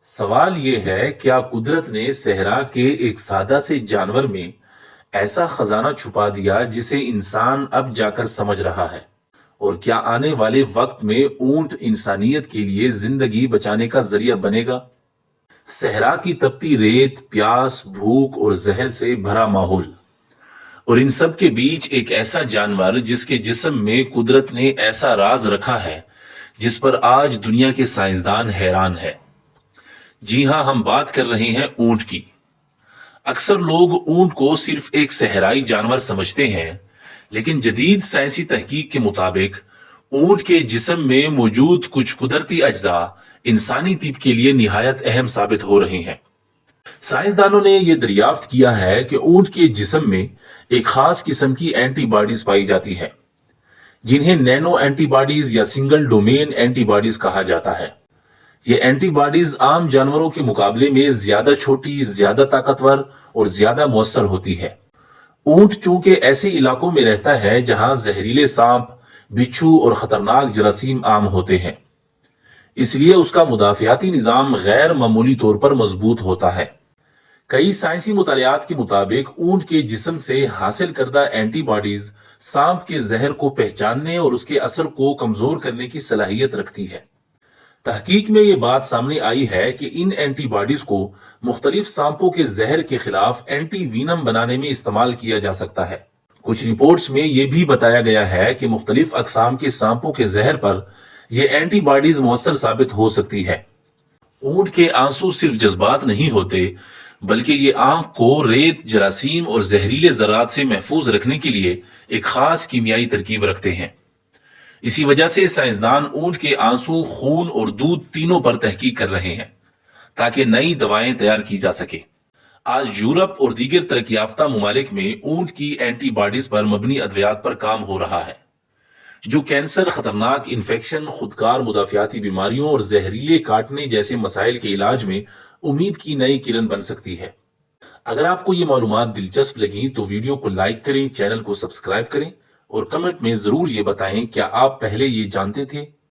سوال یہ ہے کیا قدرت نے صحرا کے ایک سادہ سے جانور میں ایسا خزانہ چھپا دیا جسے انسان اب جا کر سمجھ رہا ہے؟ اور کیا آنے والے وقت میں اونٹ انسانیت کے لیے زندگی بچانے کا ذریعہ بنے گا؟ صحرا کی تپتی ریت، پیاس، بھوک اور زہر سے بھرا ماحول، اور ان سب کے بیچ ایک ایسا جانور جس کے جسم میں قدرت نے ایسا راز رکھا ہے جس پر آج دنیا کے سائنسدان حیران ہے۔ جی ہاں، ہم بات کر رہے ہیں اونٹ کی۔ اکثر لوگ اونٹ کو صرف ایک صحرائی جانور سمجھتے ہیں، لیکن جدید سائنسی تحقیق کے مطابق اونٹ کے جسم میں موجود کچھ قدرتی اجزاء انسانی طب کے لیے نہایت اہم ثابت ہو رہے ہیں۔ سائنسدانوں نے یہ دریافت کیا ہے کہ اونٹ کے جسم میں ایک خاص قسم کی اینٹی باڈیز پائی جاتی ہے، جنہیں نینو اینٹی باڈیز یا سنگل ڈومین اینٹی باڈیز کہا جاتا ہے۔ یہ اینٹی باڈیز عام جانوروں کے مقابلے میں زیادہ چھوٹی، زیادہ طاقتور اور زیادہ مؤثر ہوتی ہے۔ اونٹ چونکہ ایسے علاقوں میں رہتا ہے جہاں زہریلے سانپ، بچھو اور خطرناک جراثیم عام ہوتے ہیں، اس لیے اس کا مدافعاتی نظام غیر معمولی طور پر مضبوط ہوتا ہے۔ کئی سائنسی مطالعات کے مطابق اونٹ کے جسم سے حاصل کردہ اینٹی باڈیز سانپ کے زہر کو پہچاننے اور اس کے اثر کو کمزور کرنے کی صلاحیت رکھتی ہے۔ تحقیق میں یہ بات سامنے آئی ہے کہ ان اینٹی باڈیز کو مختلف سانپوں کے زہر کے خلاف اینٹی وینم بنانے میں استعمال کیا جا سکتا ہے۔ کچھ رپورٹس میں یہ بھی بتایا گیا ہے کہ مختلف اقسام کے سانپوں کے زہر پر یہ اینٹی باڈیز مؤثر ثابت ہو سکتی ہے۔ اونٹ کے آنسو صرف جذبات نہیں ہوتے، بلکہ یہ آنکھ کو ریت، جراثیم اور زہریلے ذرات سے محفوظ رکھنے کے لیے ایک خاص کیمیائی ترکیب رکھتے ہیں۔ اسی وجہ سے سائنسدان اونٹ کے آنسو، خون اور دودھ تینوں پر تحقیق کر رہے ہیں تاکہ نئی دوائیں تیار کی جا سکے۔ آج یورپ اور دیگر ترقی یافتہ ممالک میں اونٹ کی اینٹی باڈیز پر مبنی ادویات پر کام ہو رہا ہے، جو کینسر، خطرناک انفیکشن، خودکار مدافعاتی بیماریوں اور زہریلے کاٹنے جیسے مسائل کے علاج میں امید کی نئی کرن بن سکتی ہے۔ اگر آپ کو یہ معلومات دلچسپ لگیں تو ویڈیو کو لائک کریں، چینل کو سبسکرائب کریں اور کمنٹ میں ضرور یہ بتائیں کیا آپ پہلے یہ جانتے تھے